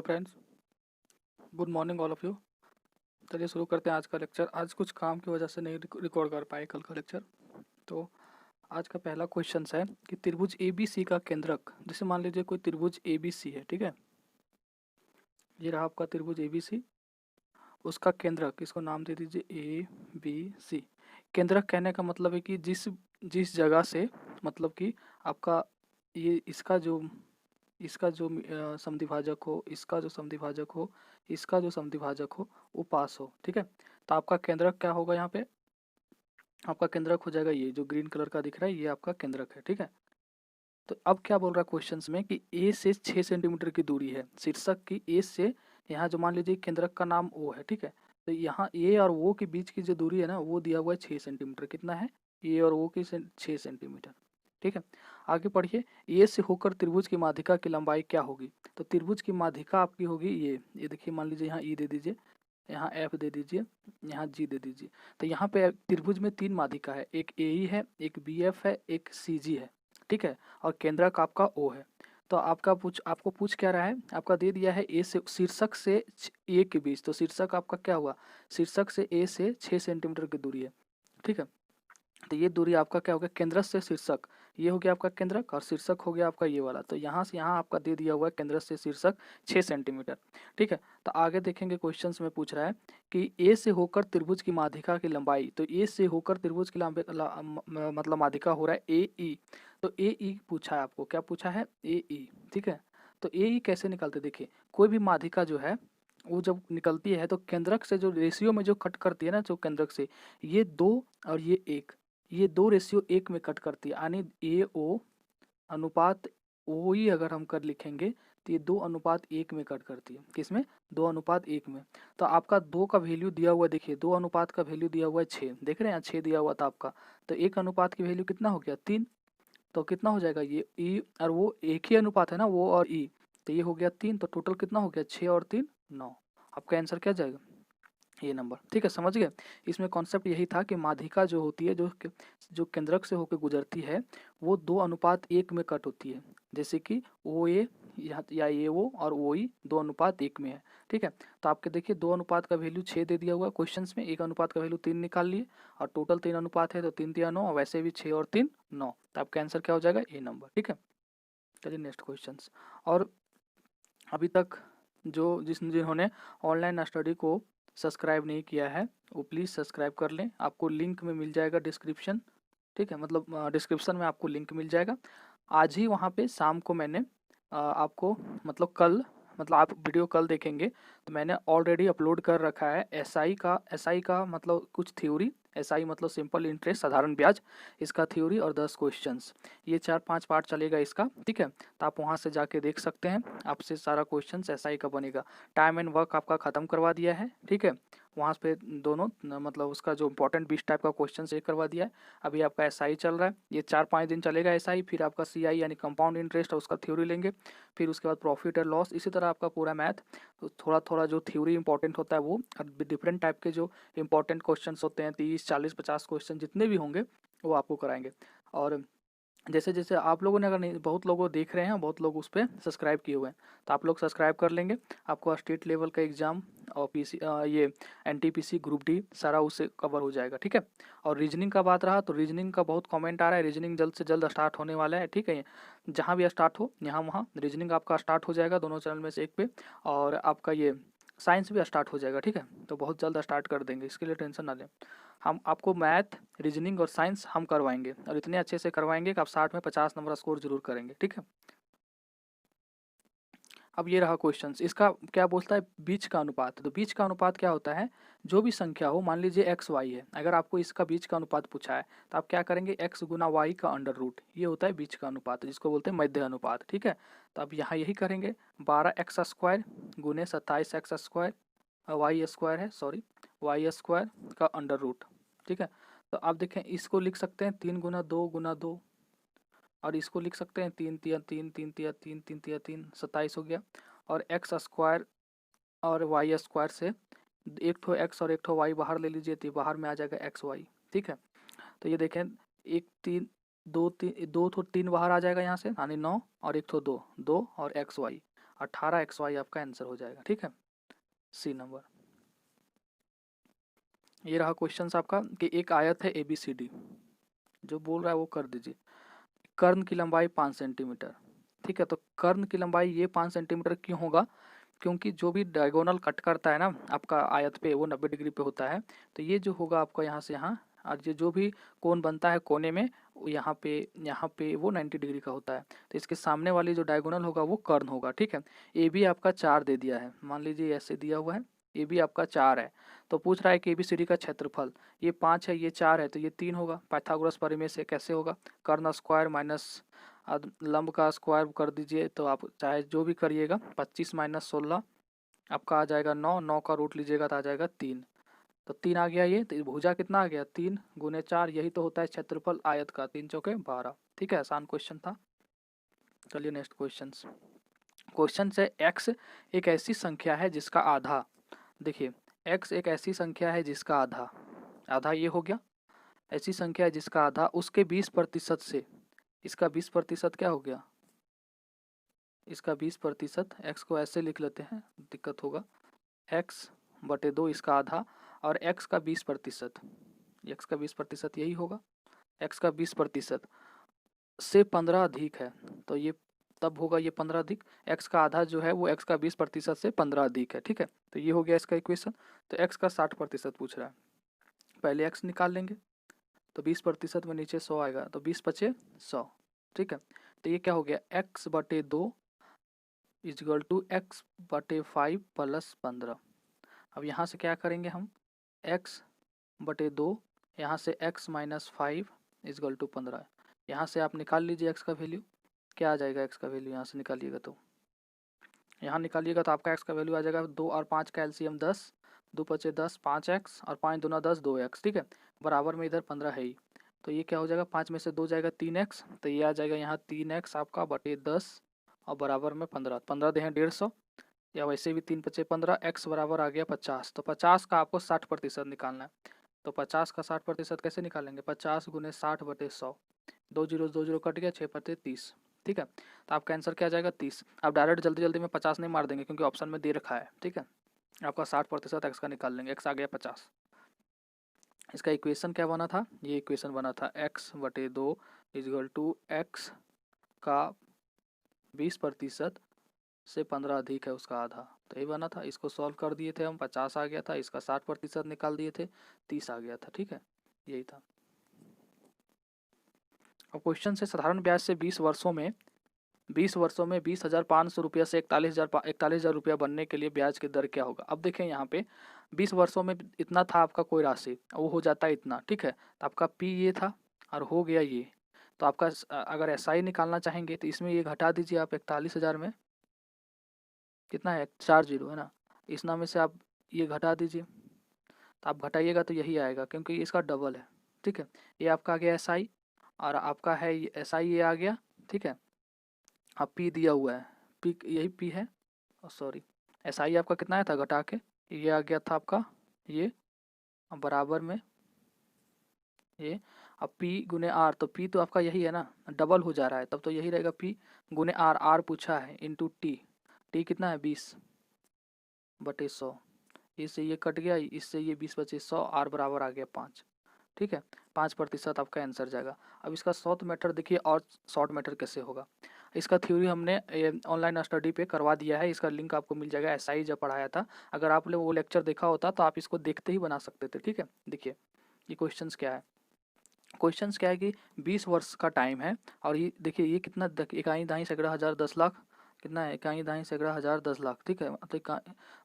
Hello friends, good morning all of you. चलिए शुरू करते हैं आज का लेक्चर। आज कुछ काम की वजह से नहीं रिकॉर्ड कर पाए कल का लेक्चर। तो आज का पहला क्वेश्चन है कि त्रिभुज ए बी सी का केंद्रक, जैसे मान लीजिए कोई त्रिभुज ए बी सी है, ठीक है। ये रहा आपका त्रिभुज ए बी सी, उसका केंद्रक, इसको नाम दे दीजिए ए बी सी। केंद्रक कहने का मतलब है कि जिस जिस जगह से, मतलब कि आपका ये इसका जो समद्विभाजक हो, इसका जो समद्विभाजक हो, इसका जो समद्विभाजक हो, वो पास हो, ठीक है। तो आपका केंद्रक क्या होगा यहाँ पे? आपका केंद्रक हो जाएगा ये जो ग्रीन कलर का दिख रहा है, ये आपका केंद्रक है, ठीक है। तो अब क्या बोल रहा है क्वेश्चंस में कि ए से 6 सेंटीमीटर की दूरी है शीर्षक की। ए से यहाँ जो मान लीजिए केंद्रक का नाम ओ है, ठीक है। तो यहाँ ए और ओ के बीच की जो दूरी है ना, वो दिया हुआ है 6 सेंटीमीटर। कितना है? ए और ओ की 6 सेंटीमीटर, ठीक है। आगे पढ़िए। ए से होकर त्रिभुज की माध्यिका की लंबाई क्या होगी? तो त्रिभुज की माध्यिका आपकी होगी ये देखिए, मान लीजिए यहाँ ई दे दीजिए, यहाँ एफ दे दीजिए, यहाँ जी दे दीजिए। तो यहाँ पे त्रिभुज में 3 माध्यिका है, एक ए ई है, एक बी एफ है, एक सी जी है, ठीक है। और केंद्रक आपका ओ है। तो आपको पूछ क्या रहा है? आपका दे दिया है ए से शीर्षक से ए के बीच। तो शीर्षक आपका क्या हुआ? शीर्षक से ए से 6 सेंटीमीटर की दूरी है, ठीक है। तो ये दूरी आपका क्या हो गया? केंद्र से शीर्षक, ये हो गया आपका केंद्रक, और शीर्षक हो गया आपका ये वाला। तो यहाँ से यहाँ आपका दे दिया हुआ है केंद्र से शीर्षक 6 सेंटीमीटर, ठीक है। तो आगे देखेंगे क्वेश्चंस में पूछ रहा है कि ए से होकर त्रिभुज की माध्यिका की लंबाई। तो ए से होकर त्रिभुज की मतलब माध्यिका हो रहा है ए ई। तो ए ई पूछा है आपको, क्या पूछा है? ए ई, ठीक है। तो ए ई कैसे निकलते? देखिए, कोई भी माध्यिका जो है वो जब निकलती है तो केंद्रक से जो रेशियो में जो कट करती है ना, जो केंद्रक से ये 2 और ये 1, ये 2 रेशियो 1 में कट करती है। यानी ए ओ अनुपात ओ ई अगर हम कर लिखेंगे तो ये 2:1 में कट करती है। किसमें? 2:1 में। तो आपका 2 का वैल्यू दिया हुआ है, देखिए 2 अनुपात का वैल्यू दिया हुआ है 6, देख रहे हैं 6 दिया हुआ था आपका। तो 1 अनुपात की वैल्यू कितना हो गया? 3। तो कितना हो जाएगा? ये ई और वो एक ही अनुपात है ना, वो और ई। तो ये हो गया 3, तो टोटल कितना हो गया? 6 और 3 9। आपका आंसर क्या जाएगा? ये नंबर, ठीक है। समझ गए? इसमें कॉन्सेप्ट यही था कि माध्यिका जो होती है, जो केंद्रक से होकर गुजरती है, वो 2:1 में कट होती है। जैसे कि ओ ए या ए ओ और ओ ई 2:1 में है, ठीक है। तो आपके देखिए 2 अनुपात का वैल्यू 6 दे दिया हुआ है क्वेश्चन में, 1 अनुपात का वैल्यू 3 निकाल लिए, और टोटल 3 अनुपात है तो 3 3 9, और वैसे भी 6 और 3 9। तो आपका आंसर क्या हो जाएगा? ए नंबर, ठीक है। चलिए नेक्स्ट क्वेश्चन। और अभी तक जिन्होंने ऑनलाइन स्टडी को सब्सक्राइब नहीं किया है, वो प्लीज़ सब्सक्राइब कर लें। आपको लिंक में मिल जाएगा डिस्क्रिप्शन, ठीक है। मतलब डिस्क्रिप्शन में आपको लिंक मिल जाएगा। आज ही वहाँ पे शाम को मैंने आपको, मतलब कल, मतलब आप वीडियो कल देखेंगे तो मैंने ऑलरेडी अपलोड कर रखा है एसआई का मतलब कुछ थ्योरी। एसआई मतलब सिंपल इंटरेस्ट, साधारण ब्याज, इसका थ्योरी और 10 क्वेश्चंस, ये 4-5 पार्ट चलेगा इसका, ठीक है। तो आप वहाँ से जाके देख सकते हैं, आपसे सारा क्वेश्चन एसआई का बनेगा। टाइम एंड वर्क आपका ख़त्म करवा दिया है, ठीक है। वहाँ पे दोनों मतलब उसका जो इंपॉर्टेंट 20 टाइप का क्वेश्चन ये करवा दिया है। अभी आपका एसआई चल रहा है, ये 4-5 दिन चलेगा एसआई। फिर आपका सीआई यानी कंपाउंड इंटरेस्ट है, उसका थ्योरी लेंगे। फिर उसके बाद प्रॉफिट और लॉस, इसी तरह आपका पूरा मैथ। तो थोड़ा थोड़ा जो थ्योरी इंपॉर्टेंट होता है वो, और डिफरेंट टाइप के जो इंपॉर्टेंट क्वेश्चन होते हैं, 30-40-50 क्वेश्चन जितने भी होंगे वो आपको कराएंगे। और जैसे जैसे आप लोगों ने, अगर नहीं, बहुत लोगों देख रहे हैं, बहुत लोग उस पर सब्सक्राइब किए हुए हैं, तो आप लोग सब्सक्राइब कर लेंगे। आपको स्टेट लेवल का एग्ज़ाम और ये एनटीपीसी ग्रुप डी सारा उससे कवर हो जाएगा, ठीक है। और रीजनिंग का बात रहा तो रीजनिंग का बहुत कमेंट आ रहा है। रीजनिंग जल्द से जल्द स्टार्ट होने वाला है, ठीक है। जहाँ भी स्टार्ट हो, यहाँ वहाँ रीजनिंग आपका स्टार्ट हो जाएगा, दोनों चैनल में से एक पे। और आपका ये साइंस भी स्टार्ट हो जाएगा, ठीक है। तो बहुत जल्द स्टार्ट कर देंगे, इसके लिए टेंशन ना लें। हम आपको मैथ, रीजनिंग और साइंस हम करवाएंगे, और इतने अच्छे से करवाएंगे कि आप 60 में 50 नंबर स्कोर जरूर करेंगे, ठीक है। अब ये रहा क्वेश्चन, इसका क्या बोलता है? बीच का अनुपात। तो बीच का अनुपात क्या होता है? जो भी संख्या हो, मान लीजिए एक्स वाई है, अगर आपको इसका बीच का अनुपात पूछा है तो आप क्या करेंगे? एक्स गुना वाई का अंडर रूट, ये होता है बीच का अनुपात, जिसको बोलते हैं मध्य अनुपात, ठीक है। तो अब यहाँ यही करेंगे, 12x² गुने 27x² वाई स्क्वायर है, सॉरी, वाई स्क्वायर का अंडर रूट, ठीक है। तो आप देखें, इसको लिख सकते हैं 3 गुना 2 और इसको लिख सकते हैं 3 3 3 3 3 3 3 27 हो गया। और एक्स स्क्वायर और वाई स्क्वायर से एक ठो एक्स और एक ठो वाई बाहर ले लीजिए, तो बाहर में आ जाएगा एक्स वाई, ठीक है। तो ये देखें, एक 3 2 3 2 ठो 3 बाहर आ जाएगा यहाँ से, यानी 9, और एक ठो 2 2 और एक्स वाई। 18xy आपका आंसर हो जाएगा। ठीक है, सी नंबर। ये रहा क्वेश्चन आपका कि एक आयत है ABCD, जो बोल रहा है वो कर दीजिए। कर्ण की लंबाई 5 सेंटीमीटर। ठीक है, तो कर्ण की लंबाई ये 5 सेंटीमीटर क्यों होगा? क्योंकि जो भी डायगोनल कट करता है ना आपका आयत पे, वो 90 डिग्री पे होता है। तो ये जो होगा आपका यहाँ से यहाँ, और ये जो भी कोण बनता है कोने में, यहाँ पे वो 90 डिग्री का होता है। तो इसके सामने वाली जो डायगोनल होगा वो कर्ण होगा। ठीक है, ए बी आपका 4 दे दिया है, मान लीजिए ऐसे दिया हुआ है, ए बी आपका 4 है। तो पूछ रहा है कि ABCD का क्षेत्रफल, ये 5 है, ये 4 है, तो ये 3 होगा। पाइथागोरस प्रमेय से कैसे होगा? कर्ण स्क्वायर माइनस लंब का स्क्वायर कर दीजिए, तो आप चाहे जो भी करिएगा। 25 माइनस 16 आपका आ जाएगा 9, 9 का रूट लीजिएगा तो आ जाएगा 3। तो 3 आ गया ये, तो भुजा कितना आ गया? 3 गुने 4, यही तो होता है क्षेत्रफल आयत का, 3 चौके 12। ठीक है, आसान क्वेश्चन था। चलिए नेक्स्ट क्वेश्चन। क्वेश्चन से x एक ऐसी संख्या है जिसका आधा, देखिए x एक ऐसी संख्या है जिसका आधा, आधा ये हो गया, ऐसी संख्या है जिसका आधा उसके 20% से, इसका 20% क्या हो गया? इसका 20%, x को ऐसे लिख लेते हैं, दिक्कत होगा, x/2 इसका आधा, और x का 20%, x का 20% यही होगा, x का 20% से 15 अधिक है, तो ये तब होगा ये 15 अधिक, x का आधा जो है वो x का 20% से 15 अधिक है। ठीक है, तो ये हो गया इसका इक्वेशन। तो x का 60% पूछ रहा है, पहले x निकाल लेंगे, तो 20% में नीचे 100 आएगा, तो 20 × 5 = 100। ठीक है, तो ये क्या हो गया? x/2 is equal to x/5 + 15। अब यहाँ से क्या करेंगे हम? x/2, यहाँ से x - 5 इजगल टू 15। यहाँ से आप निकाल लीजिए x का वैल्यू, क्या आ जाएगा x का वैल्यू? यहाँ से निकालिएगा तो, यहाँ निकालिएगा तो आपका x का वैल्यू आ जाएगा 2 और 5 का एलसीएम 10, 2 × 5 = 10, 5x, और 5 दूना 10, 2x। ठीक है, बराबर में इधर 15 है ही, तो ये क्या हो जाएगा? 5 में से 2 जाएगा 3x, तो ये आ जाएगा यहाँ 3x आपका बटे 10, और बराबर में 15, 15 दें 150, या वैसे भी 3 × 5 = 15, x बराबर आ गया 50। तो 50 का आपको 60% निकालना है। तो 50 का 60% कैसे निकालेंगे? 50 × 60/100, 2 जीरो 2 जीरो कट गया, 6 × 5 = 30। ठीक है, तो आपका आंसर क्या आ जाएगा? 30। आप डायरेक्ट जल्दी जल्दी में 50 नहीं मार देंगे, क्योंकि ऑप्शन में दे रखा है। ठीक है, आपका 60% एक्स का निकाल लेंगे, एक्स आ गया 50। इसका इक्वेशन क्या बना था? ये इक्वेशन बना था x/2 इजगल टू x का 20% से 15 अधिक है उसका आधा, तो ये बना था। इसको सॉल्व कर दिए थे हम, 50 आ गया था, इसका 60% निकाल दिए थे, 30 आ गया था। ठीक है, यही था। अब क्वेश्चन से साधारण ब्याज से 20 वर्षों में 20,500 रुपया से 41,000 रुपया बनने के लिए ब्याज की दर क्या होगा? अब देखें यहाँ पे 20 वर्षों में इतना था आपका कोई राशि, वो हो जाता है इतना। ठीक है, तो आपका P ये था और हो गया ये, तो आपका अगर SI निकालना चाहेंगे तो इसमें ये घटा दीजिए आप, 41,000 में कितना है? 4 जीरो है ना, इस नाम में से आप ये घटा दीजिए, तो आप घटाइएगा तो यही आएगा, क्योंकि इसका डबल है। ठीक है, ये आपका आ गया SI, और आपका है SI ये आ गया। ठीक है, अब P दिया हुआ है, P यही P है, सॉरी SI आपका कितना आया था घटा के, ये आ गया था आपका ये, अब बराबर में ये, अब P × R, तो P तो आपका यही है ना, डबल हो जा रहा है, तब तो यही रहेगा P × R, R पूछा है, इंटू T कितना है? 20/100, इससे ये कट गया, इससे ये 20 × 25 = 100, R बराबर आ गया 5। ठीक है, 5% आपका आंसर जाएगा। अब इसका शॉर्ट मेथड देखिए, और शॉर्ट मेथड कैसे होगा, इसका थ्योरी हमने ऑनलाइन स्टडी पे करवा दिया है, इसका लिंक आपको मिल जाएगा। SI जब पढ़ाया था, अगर आपने वो लेक्चर देखा होता तो आप इसको देखते ही बना सकते थे। ठीक है, देखिए ये क्वेश्चंस क्या है। क्वेश्चंस क्या है कि 20 वर्ष का टाइम है, और ये देखिए ये कितना, इकाई दाई सैकड़ा हज़ार 10 लाख, कितना है? इकाई दाई सैकड़ा हज़ार 10 लाख। ठीक है, तो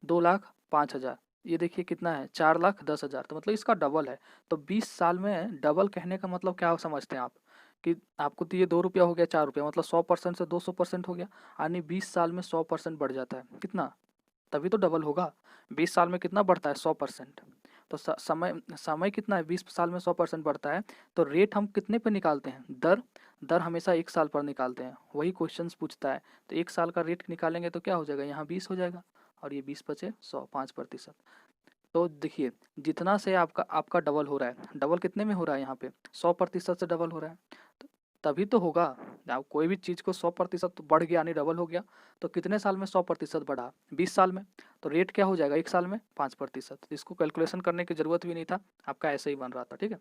2,05,000, ये देखिए कितना है? 4,10,000, तो मतलब इसका डबल है। तो 20 साल में डबल कहने का मतलब क्या समझते हैं आप? कि आपको तो ये 2 रुपया हो गया 4 रुपया, मतलब 100% से 200% हो गया, यानी 20 साल में 100% बढ़ जाता है। कितना? तभी तो डबल होगा। 20 साल में कितना बढ़ता है? 100%। तो समय कितना है? 20 साल में 100% बढ़ता है, तो रेट हम कितने पे निकालते हैं? दर हमेशा 1 साल पर निकालते हैं, वही क्वेश्चंस पूछता है। तो 1 साल का रेट निकालेंगे तो क्या हो जाएगा? यहाँ 20 हो जाएगा, और ये 20 × 100, 5%। तो देखिए जितना से आपका डबल हो रहा है, डबल कितने में हो रहा है? यहाँ पे 100% से डबल हो रहा है, तभी तो होगा। आप कोई भी चीज़ को 100% बढ़ गया यानी डबल हो गया, तो कितने साल में 100% बढ़ा? 20 साल में। तो रेट क्या हो जाएगा 1 साल में? 5%। इसको कैलकुलेशन करने की ज़रूरत भी नहीं था, आपका ऐसे ही बन रहा था। ठीक है,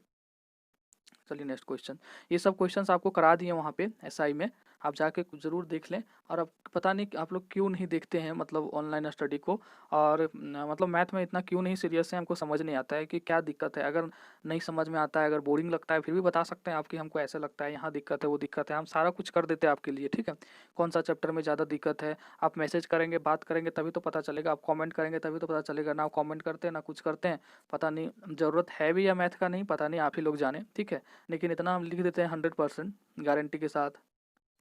चलिए नेक्स्ट क्वेश्चन। ये सब क्वेश्चंस आपको करा दिए वहाँ पे एसआई में, आप जाके ज़रूर देख लें। और अब पता नहीं कि आप लोग क्यों नहीं देखते हैं मतलब ऑनलाइन स्टडी को, और मतलब मैथ में इतना क्यों नहीं सीरियस है, हमको समझ नहीं आता है कि क्या दिक्कत है। अगर नहीं समझ में आता है, अगर बोरिंग लगता है, फिर भी बता सकते हैं आप कि हमको ऐसा लगता है, यहाँ दिक्कत है, वो दिक्कत है, हम सारा कुछ कर देते हैं आपके लिए। ठीक है, कौन सा चैप्टर में ज़्यादा दिक्कत है, आप मैसेज करेंगे, बात करेंगे तभी तो पता चलेगा, आप कॉमेंट करेंगे तभी तो पता चलेगा। ना कॉमेंट करते हैं ना कुछ करते हैं, पता नहीं ज़रूरत है भी या मैथ का नहीं पता नहीं, आप ही लोग जाने। ठीक है, लेकिन इतना हम लिख देते हैं 100% गारंटी के साथ।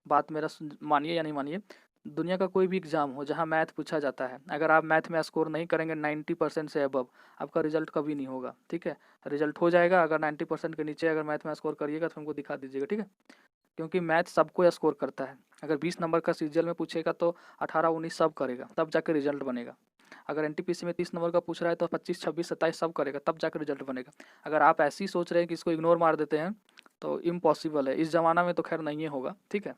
बात मेरा मानिए या नहीं मानिए, दुनिया का कोई भी एग्ज़ाम हो जहाँ मैथ पूछा जाता है, अगर आप मैथ में स्कोर नहीं करेंगे 90% से अबव, आपका रिजल्ट कभी नहीं होगा। ठीक है, रिजल्ट हो जाएगा, अगर 90% के नीचे अगर मैथ में स्कोर करिएगा तो हमको दिखा दीजिएगा। ठीक है, क्योंकि मैथ सबको स्कोर करता है। अगर 20 नंबर का सीजीएल में पूछेगा तो 18-19 सब करेगा, तब जाकर रिजल्ट बनेगा। अगर एनटीपीसी में 30 नंबर का पूछ रहा है तो 25, 26, 27 सब करेगा, तब जाकर रिजल्ट बनेगा। अगर आप ऐसे ही सोच रहे हैं कि इसको इग्नोर मार देते हैं तो इम्पॉसिबल है, इस ज़माना में तो खैर नहीं होगा। ठीक है,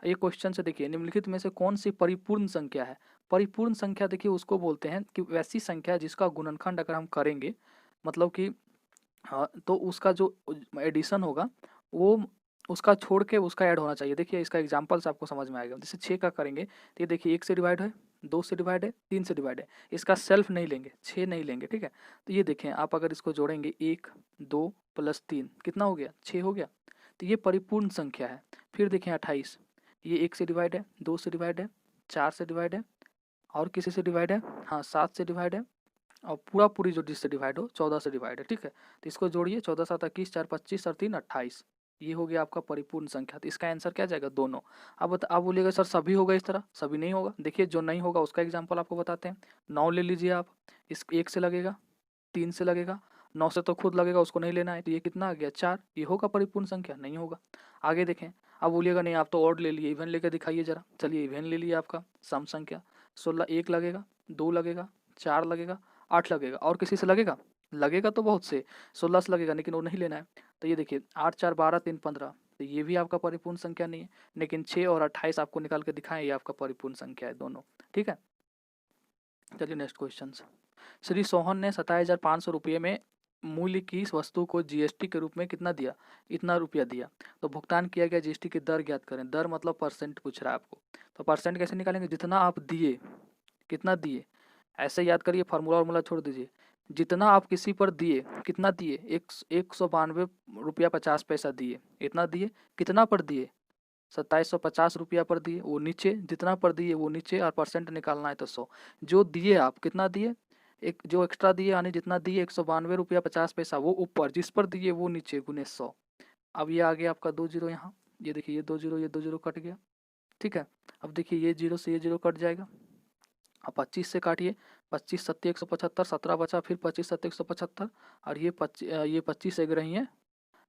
ये क्वेश्चन से देखिए, निम्नलिखित में से कौन सी परिपूर्ण संख्या है? परिपूर्ण संख्या देखिए उसको बोलते हैं कि वैसी संख्या जिसका गुणनखंड अगर हम करेंगे, मतलब कि तो उसका जो एडिशन होगा वो उसका छोड़ के उसका ऐड होना चाहिए। देखिए इसका एग्जांपल से आपको समझ में आएगा। जैसे 6 का करेंगे तो ये देखिए 1 से डिवाइड है, 2 से डिवाइड है, 3 से डिवाइड है। इसका सेल्फ नहीं लेंगे, 6 नहीं लेंगे। ठीक है, तो ये देखें आप अगर इसको जोड़ेंगे 1, 2 + 3 कितना हो गया? 6 हो गया। तो ये परिपूर्ण संख्या है। फिर देखें 28, ये 1 से डिवाइड है, 2 से डिवाइड है, 4 से डिवाइड है, और किसी से डिवाइड है? हाँ, 7 से डिवाइड है, और पूरा पूरी जो जिससे डिवाइड हो 14 से डिवाइड है। ठीक है, तो इसको जोड़िए, 14 7 21, 4 25 और 3 28, ये हो गया आपका परिपूर्ण संख्या। तो इसका आंसर क्या जाएगा? दोनों। अब आप बोलिएगा सर सभी होगा इस तरह, सभी नहीं होगा। देखिए जो नहीं होगा उसका एग्जाम्पल आपको बताते हैं। 9 ले लीजिए आप, इस 1 से लगेगा, 3 से लगेगा, 9 से तो खुद लगेगा, उसको नहीं लेना है, तो ये कितना आ गया? 4। ये होगा परिपूर्ण संख्या? नहीं होगा। आगे देखें, अब बोलिएगा नहीं आप तो ऑड ले लिए, इवन लेकर दिखाइए जरा। चलिए इवन ले लिया आपका सम संख्या, 16, 1 लगेगा, 2 लगेगा, 4 लगेगा, 8 लगेगा, और किसी से लगेगा? लगेगा तो बहुत से, 16 से लगेगा, लेकिन वो नहीं लेना है। तो ये देखिए 8 4 12 3 15, तो ये भी आपका परिपूर्ण संख्या नहीं है। लेकिन 6 और 28 आपको निकाल के दिखाएं, ये आपका परिपूर्ण संख्या है दोनों। ठीक है, चलिए नेक्स्ट क्वेश्चन। श्री सोहन ने 27,500 रुपये में मूल्य की इस वस्तु को जीएसटी के रूप में कितना दिया? इतना रुपया दिया। तो भुगतान किया गया जीएसटी की दर ज्ञात करें। दर मतलब परसेंट पूछ रहा है आपको, तो परसेंट कैसे निकालेंगे? जितना आप दिए, कितना दिए, ऐसे याद करिए, फार्मूला छोड़ दीजिए। जितना आप किसी पर दिए, कितना दिए? 192 रुपया 50 पैसा दिए, इतना दिए। कितना पर दिए? 2750 रुपया पर दिए, वो नीचे, जितना पर दिए वो नीचे, और परसेंट निकालना है तो 100। जो दिए आप कितना दिए, एक जो एक्स्ट्रा दिए यानी जितना दिए 192 रुपया 50 पैसा, वो ऊपर, जिस पर दिए वो नीचे, गुने 100। अब ये आ गया आपका 2 जीरो यहाँ, ये देखिए ये 2 जीरो, ये 2 जीरो कट गया। ठीक है, अब देखिए ये जीरो से ये जीरो कट जाएगा। अब 25 से काटिए, 25 सत्ती 175, 17 बचा, फिर 25 सत्ती 175, और ये 25 एक रही है,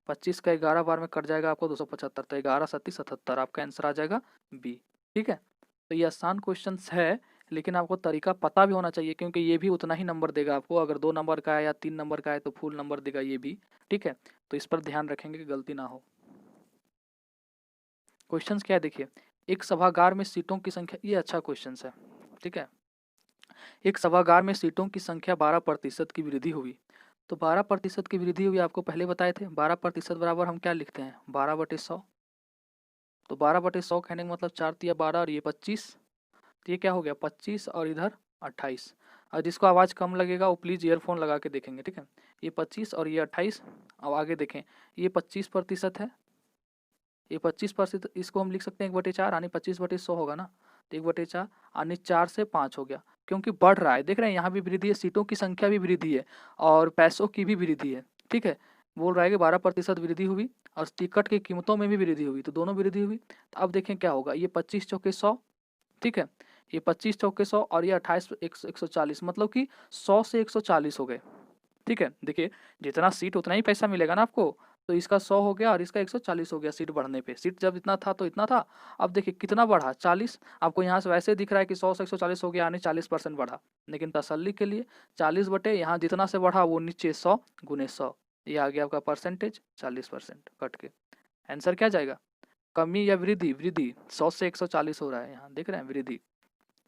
25 का 11 बार में कट जाएगा आपको 275, तो 11 सत्ती 77, आपका आंसर आ जाएगा बी। ठीक है, तो ये आसान क्वेश्चन है, लेकिन आपको तरीका पता भी होना चाहिए, क्योंकि ये भी उतना ही नंबर देगा आपको। अगर 2 नंबर का है या 3 नंबर का है तो फुल नंबर देगा ये भी। ठीक है, तो इस पर ध्यान रखेंगे कि गलती ना हो। क्वेश्चन क्या है देखिए, एक सभागार में सीटों की संख्या, ये अच्छा क्वेश्चन है। ठीक है, एक सभागार में सीटों की संख्या 12% की वृद्धि हुई। तो 12% की वृद्धि हुई, आपको पहले बताए थे। 12% बराबर हम क्या लिखते हैं? 12/100। तो 12/100 कहने का मतलब 4 तिया 12 और ये 25, तो ये क्या हो गया? 25 और इधर 28। और जिसको आवाज़ कम लगेगा वो प्लीज़ ईयरफोन लगा के देखेंगे। ठीक है, ये 25 और ये 28। अब आगे देखें, ये 25% है, ये 25%, इसको हम लिख सकते हैं 1/4, यानी 25/100 होगा ना। तो 1/4 यानी 4 से 5 हो गया, क्योंकि बढ़ रहा है। देख रहे हैं यहाँ भी वृद्धि है, सीटों की संख्या भी वृद्धि है, और पैसों की भी वृद्धि है। ठीक है, बोल रहा है कि 12% वृद्धि हुई, और टिकट की कीमतों में भी वृद्धि हुई, तो दोनों वृद्धि हुई। तो अब देखें क्या होगा, ये 25 चौके 100। ठीक है, ये 25 चौके 100 और ये 28 140, मतलब कि 100 से 140 हो गए। ठीक है, देखिए जितना सीट उतना ही पैसा मिलेगा ना आपको, तो इसका 100 हो गया और इसका 140 हो गया सीट बढ़ने पे। सीट जब इतना था तो इतना था, अब देखिए कितना बढ़ा, 40। आपको यहाँ से वैसे दिख रहा है कि 100 से 140 हो गया, यानी 40% बढ़ा, लेकिन तसल्ली के लिए 40 बटे यहाँ जितना से बढ़ा वो नीचे 100 गुने 100, ये आ गया आपका परसेंटेज 40% कट के। आंसर क्या जाएगा? कमी या वृद्धि? वृद्धि 100 से 140 हो रहा है, यहाँ देख रहे हैं वृद्धि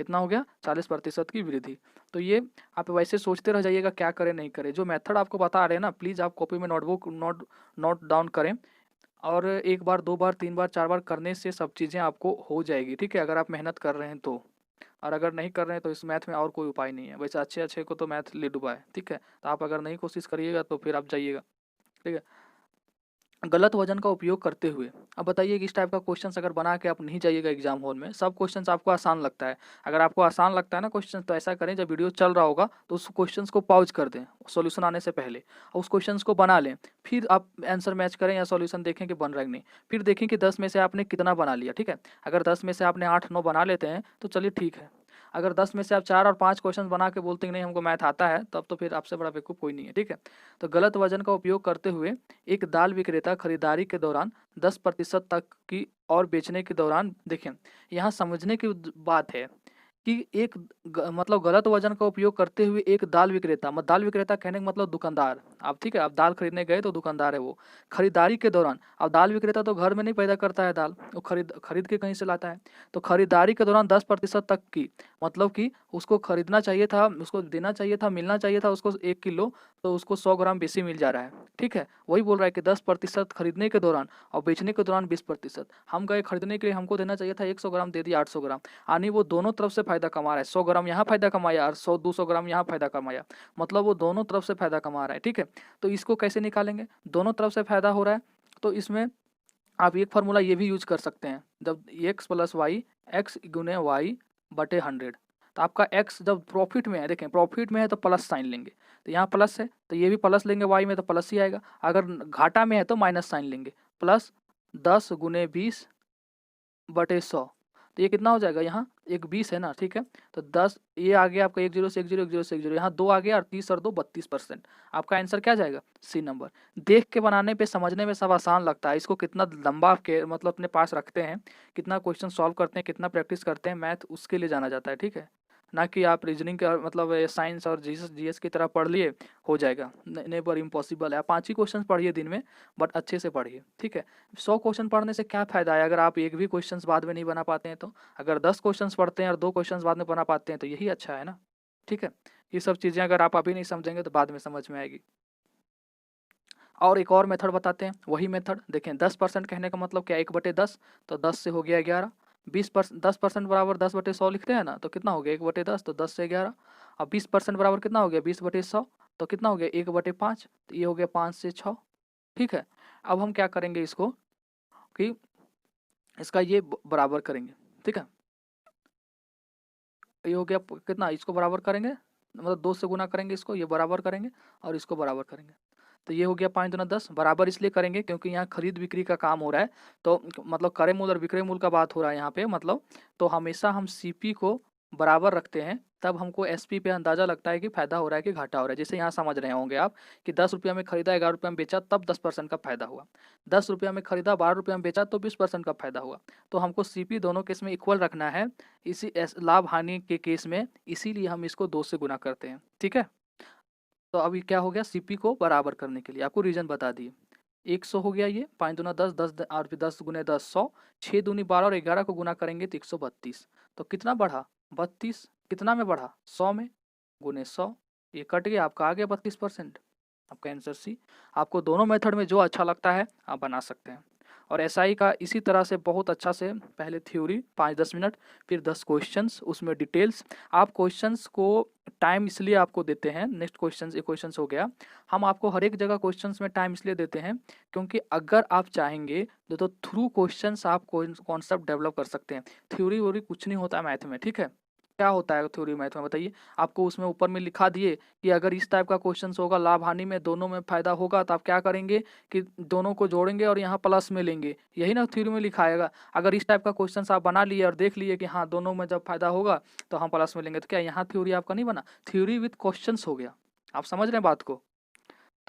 कितना हो गया, 40% की वृद्धि। तो ये आप वैसे सोचते रह जाइएगा क्या करें नहीं करें। जो मेथड आपको बता रहे हैं ना, प्लीज़ आप कॉपी में नोटबुक नोट डाउन करें, और एक बार, दो बार, तीन बार, चार बार करने से सब चीज़ें आपको हो जाएगी, ठीक है, अगर आप मेहनत कर रहे हैं तो। और अगर नहीं कर रहे हैं तो इस मैथ में और कोई उपाय नहीं है। वैसे अच्छे अच्छे को तो मैथ ले डुबा है, ठीक है, तो आप अगर नहीं कोशिश करिएगा तो फिर आप जाइएगा, ठीक है। गलत वजन का उपयोग करते हुए, अब बताइए कि इस टाइप का क्वेश्चंस अगर बना के आप नहीं जाइएगा एग्जाम हॉल में, सब क्वेश्चंस आपको आसान लगता है। अगर आपको आसान लगता है ना क्वेश्चन, तो ऐसा करें, जब वीडियो चल रहा होगा तो उस क्वेश्चंस को पॉज कर दें सॉल्यूशन आने से पहले, और उस क्वेश्चंस को बना लें। फिर आप आंसर मैच करें या सॉल्यूशन देखें कि बन रहा है कि नहीं। फिर देखें कि 10 में से आपने कितना बना लिया, ठीक है। अगर 10 में से आपने 8-9 बना लेते हैं तो चलिए ठीक है। अगर 10 में से आप 4 और 5 क्वेश्चन बना के बोलते हैं नहीं हमको मैथ आता है, तब तो फिर आपसे बड़ा बेवकूफ़ कोई नहीं है, ठीक है। तो गलत वजन का उपयोग करते हुए एक दाल विक्रेता खरीदारी के दौरान 10% तक की और बेचने के दौरान, देखें यहाँ समझने की बात है कि एक मतलब गलत वजन का उपयोग करते हुए एक दाल विक्रेता, दाल विक्रेता कहने का मतलब दुकानदार, आप ठीक है, आप दाल खरीदने गए तो दुकानदार है वो। खरीदारी के दौरान, अब दाल विक्रेता तो घर में नहीं पैदा करता है दाल, वो खरीद खरीद के कहीं से लाता है। तो खरीदारी के दौरान 10% तक की, मतलब कि उसको खरीदना चाहिए था, उसको देना चाहिए था, मिलना चाहिए था उसको 1 किलो, तो उसको 100 ग्राम बेसी मिल जा रहा है, ठीक है। वही बोल रहा है कि 10% खरीदने के दौरान और बेचने के दौरान 20%। हम गए खरीदने के लिए, हमको देना चाहिए था 100 ग्राम, दे दिया 800 ग्राम, यानी वो दोनों तरफ से फायदा कमा रहा है। 100 ग्राम यहाँ फायदा कमाया और 100-200 ग्राम यहाँ फायदा कमाया, मतलब वो दोनों तरफ से फायदा कमा रहा है, ठीक है। तो इसको कैसे निकालेंगे, दोनों तरफ से फायदा हो रहा है, तो इसमें आप एक फार्मूला ये भी यूज कर सकते हैं, जब x प्लस वाई, एक्स गुने वाई बटे 100, तो आपका x जब प्रॉफिट में है, देखें प्रॉफिट में है तो प्लस साइन लेंगे, तो यहाँ प्लस है तो ये भी प्लस लेंगे, y में तो प्लस ही आएगा। अगर घाटा में है तो माइनस साइन लेंगे, प्लस 10 गुने 20 बटे 100, तो ये कितना हो जाएगा, यहाँ एक 20 है ना, ठीक है। तो 10 ये आ गया आपका 1 0 से 1 0, 1 0 से 1 0, यहाँ 2 आ गया और 30 और 2 32%। आपका आंसर क्या जाएगा, सी नंबर। देख के बनाने पे समझने में सब आसान लगता है, इसको कितना लंबा के मतलब अपने पास रखते हैं, कितना क्वेश्चन सॉल्व करते हैं, कितना प्रैक्टिस करते हैं, मैथ उसके लिए जाना जाता है, ठीक है। ना कि आप रीजनिंग का मतलब साइंस और जीएस की तरह पढ़ लिए हो जाएगा, नेवर इम्पॉसिबल है। आप 5 ही क्वेश्चन पढ़िए दिन में, बट अच्छे से पढ़िए, ठीक है। 100 क्वेश्चन पढ़ने से क्या फ़ायदा है अगर आप एक भी क्वेश्चन बाद में नहीं बना पाते हैं तो। अगर 10 क्वेश्चन पढ़ते हैं और 2 क्वेश्चन बाद में बना पाते हैं तो यही अच्छा है ना, ठीक है। ये सब चीज़ें अगर आप अभी नहीं समझेंगे तो बाद में समझ में आएगी। और एक और मेथड बताते हैं, वही मेथड देखें, 10% कहने का मतलब क्या, 1/10, तो 10 से हो गया 11। 10% बराबर 10/100 लिखते हैं ना, तो कितना हो गया 1/10, तो 10 से 11। अब 20% बराबर कितना हो गया 20/100, तो कितना हो गया 1/5, तो ये हो गया 5 से 6, ठीक है। अब हम क्या करेंगे इसको कि इसका ये बराबर करेंगे, ठीक है। ये हो गया कितना, इसको बराबर करेंगे, मतलब 2 से गुना करेंगे इसको, ये बराबर करेंगे और इसको बराबर करेंगे, तो ये हो गया 5 दूना 10। बराबर इसलिए करेंगे क्योंकि यहाँ खरीद बिक्री का काम हो रहा है, तो मतलब क्रय मूल्य और विक्रय मूल्य का बात हो रहा है यहाँ पे, मतलब तो हमेशा हम सीपी को बराबर रखते हैं, तब हमको एसपी पे अंदाजा लगता है कि फायदा हो रहा है कि घाटा हो रहा है। जैसे यहाँ समझ रहे होंगे आप कि 10 रुपया में खरीदा 11 रुपया में बेचा, तब 10% का फायदा हुआ। 10 रुपया में खरीदा 12 रुपया में बेचा तो 20% का फायदा हुआ। तो हमको सीपी दोनों केस में इक्वल रखना है, इसी लाभ हानि के केस में, इसीलिए हम इसको 2 से गुना करते हैं, ठीक है। तो अभी क्या हो गया, सीपी को बराबर करने के लिए आपको रीजन बता दिए। 100 हो गया, ये 5 दूना 10, 10 और फिर 10 गुने 10 100, 6 दूनी 12 और 11 को गुना करेंगे तो 132। तो कितना बढ़ा 32, कितना में बढ़ा 100 में, गुने 100, ये कट गया, आपका आ गया 32%। आपका आंसर सी। आपको दोनों मेथड में जो अच्छा लगता है आप बना सकते हैं। और एसआई का इसी तरह से बहुत अच्छा से, पहले थ्योरी 5-10 मिनट, फिर 10 क्वेश्चंस, उसमें डिटेल्स। आप क्वेश्चंस को टाइम इसलिए आपको देते हैं, नेक्स्ट क्वेश्चंस, एक क्वेश्चंस हो गया, हम आपको हर एक जगह क्वेश्चंस में टाइम इसलिए देते हैं क्योंकि अगर आप चाहेंगे तो थ्रू क्वेश्चंस आप कॉन्सेप्ट डेवलप कर सकते हैं। थ्योरी व्योरी कुछ नहीं होता मैथ में, ठीक है। क्या होता है थ्योरी मैथ में बताइए, आपको उसमें ऊपर में लिखा दिए कि अगर इस टाइप का क्वेश्चन होगा, लाभ हानि में दोनों में फायदा होगा, तो आप क्या करेंगे कि दोनों को जोड़ेंगे और यहाँ प्लस में लेंगे, यही ना थ्योरी में लिखा आएगा। अगर इस टाइप का क्वेश्चन आप बना लिए और देख लिए कि हाँ दोनों में जब फायदा होगा तो हम प्लस में लेंगे, तो क्या यहाँ थ्योरी आपका नहीं बना, थ्योरी विथ क्वेश्चन हो गया। आप समझ रहे हैं बात को।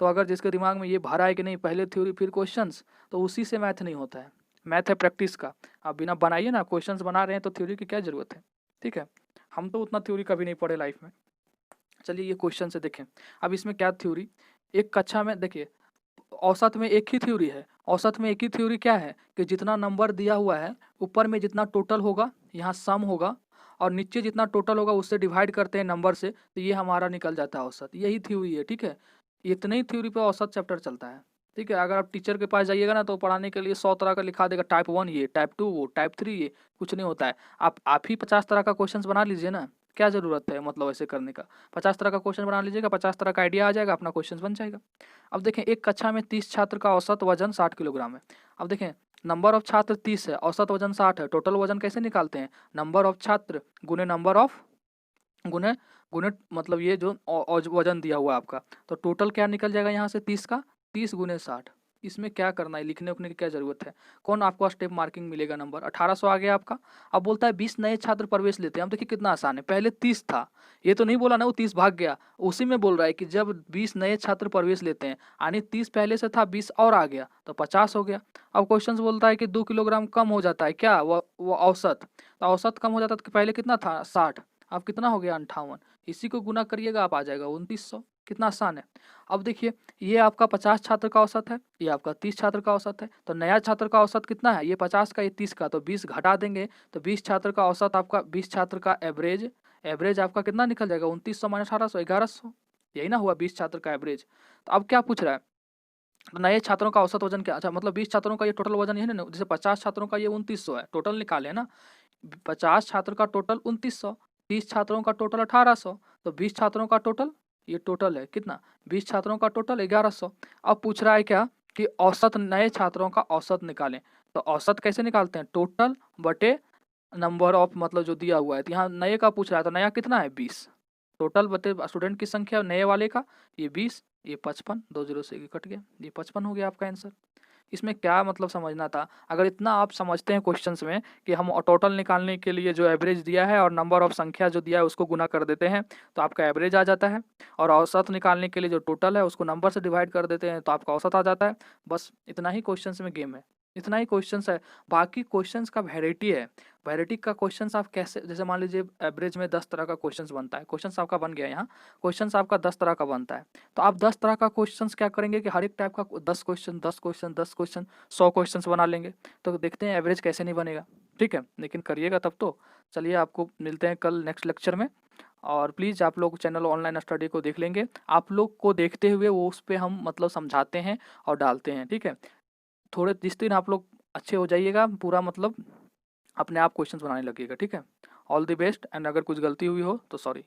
तो अगर जिसके दिमाग में ये भरा है कि नहीं पहले थ्योरी फिर क्वेश्चन, तो उसी से मैथ नहीं होता है। मैथ है प्रैक्टिस का, आप बिना बनाइए ना, क्वेश्चंस बना रहे हैं तो थ्योरी की क्या जरूरत है, ठीक है। हम तो उतना थ्योरी कभी नहीं पढ़े लाइफ में। चलिए ये क्वेश्चन से देखें, अब इसमें क्या थ्योरी, एक कक्षा में देखिए औसत में एक ही थ्योरी है। औसत में एक ही थ्योरी क्या है कि जितना नंबर दिया हुआ है ऊपर में जितना टोटल होगा यहाँ सम होगा और नीचे जितना टोटल होगा उससे डिवाइड करते हैं नंबर से, तो ये हमारा निकल जाता है औसत। यही थ्योरी है, ठीक है। इतने ही थ्योरी पे औसत चैप्टर चलता है, ठीक है। अगर आप टीचर के पास जाइएगा ना तो पढ़ाने के लिए 100 तरह का लिखा देगा, टाइप 1 ये, टाइप 2 वो, टाइप 3 ये, कुछ नहीं होता है। आप ही 50 तरह का क्वेश्चन बना लीजिए ना, क्या ज़रूरत है मतलब ऐसे करने का। 50 तरह का क्वेश्चन बना लीजिएगा, 50 तरह का आइडिया आ जाएगा, अपना क्वेश्चन बन जाएगा। अब देखें एक कक्षा में 30 छात्र का औसत वजन 60 किलोग्राम है। अब देखें नंबर ऑफ छात्र 30 है, औसत वजन 60 है, टोटल वजन कैसे निकालते हैं? नंबर ऑफ छात्र गुने नंबर ऑफ गुने गुने मतलब ये जो वजन दिया हुआ है आपका, तो टोटल क्या निकल जाएगा यहाँ से 30 का, 30 गुने 60। इसमें क्या करना है, लिखने उखने की क्या जरूरत है? कौन आपको स्टेप मार्किंग मिलेगा? नंबर 1800 आ गया आपका। अब बोलता है 20 नए छात्र प्रवेश लेते हैं। अब देखिए कितना आसान है, पहले 30 था, ये तो नहीं बोला ना वो 30 भाग गया, उसी में बोल रहा है कि जब 20 नए छात्र प्रवेश लेते हैं, यानी 30 पहले से था, 20 और आ गया तो 50 हो गया। अब क्वेश्चन बोलता है कि 2 किलोग्राम कम हो जाता है क्या, वो औसत, तो औसत कम हो जाता है तो पहले कितना था 60, अब कितना हो गया 58। इसी को गुना करिएगा आप आ जाएगा 2900। कितना आसान है। अब देखिए ये आपका 50 छात्र का औसत है, ये आपका 30 छात्र का औसत है, तो नया छात्र का औसत कितना है, ये 50 का, ये 30 का, तो 20 घटा देंगे तो 20 छात्र का औसत आपका, 20 छात्र का एवरेज आपका कितना निकल जाएगा, 2900 माइनस 1800, 1100। यही ना हुआ 20 छात्र का एवरेज। तो अब क्या पूछ रहा है, तो नए छात्रों का औसत वजन क्या, अच्छा मतलब 20 छात्रों का ये टोटल वजन है ना, जैसे 50 छात्रों का ये 2900 है, टोटल निकाले ना, 50 छात्र का टोटल 2900, 30 छात्रों का टोटल 1800, तो 20 छात्रों का टोटल, ये टोटल है कितना, 20 छात्रों का टोटल 1100। अब पूछ रहा है क्या कि औसत नए छात्रों का औसत निकालें, तो औसत कैसे निकालते हैं, टोटल बटे नंबर ऑफ मतलब जो दिया हुआ है, तो यहाँ नए का पूछ रहा है तो नया कितना है 20, टोटल बटे स्टूडेंट की संख्या नए वाले का ये 20, ये 55, 2 जीरो से कट गया, ये 55 हो गया आपका आंसर। इसमें क्या मतलब समझना था, अगर इतना आप समझते हैं क्वेश्चंस में कि हम टोटल निकालने के लिए जो एवरेज दिया है और नंबर ऑफ संख्या जो दिया है उसको गुना कर देते हैं तो आपका एवरेज आ जाता है, और औसत निकालने के लिए जो टोटल है उसको नंबर से डिवाइड कर देते हैं तो आपका औसत आ जाता है। बस इतना ही क्वेश्चंस में गेम है, इतना ही क्वेश्चंस है। बाकी क्वेश्चंस का वैरायटी है, वैरायटी का क्वेश्चंस आप कैसे, जैसे मान लीजिए एवरेज में 10 तरह का क्वेश्चंस बनता है, क्वेश्चंस आपका बन गया यहाँ, क्वेश्चंस आपका 10 तरह का बनता है, तो आप 10 तरह का क्वेश्चंस क्या करेंगे कि हर एक टाइप का 10 क्वेश्चन 10 क्वेश्चन 10 क्वेश्चन 100 क्वेश्चंस बना लेंगे, तो देखते हैं एवरेज कैसे नहीं बनेगा, ठीक है, लेकिन करिएगा तब तो। चलिए आपको मिलते हैं कल नेक्स्ट लेक्चर में, और प्लीज़ आप लोग चैनल ऑनलाइन स्टडी को देख लेंगे, आप लोग को देखते हुए वो उस पर हम मतलब समझाते हैं और डालते हैं, ठीक है। थोड़े जिस दिन आप लोग अच्छे हो जाइएगा पूरा मतलब अपने आप क्वेश्चंस बनाने लगेगा, ठीक है। ऑल द बेस्ट, एंड अगर कुछ गलती हुई हो तो सॉरी।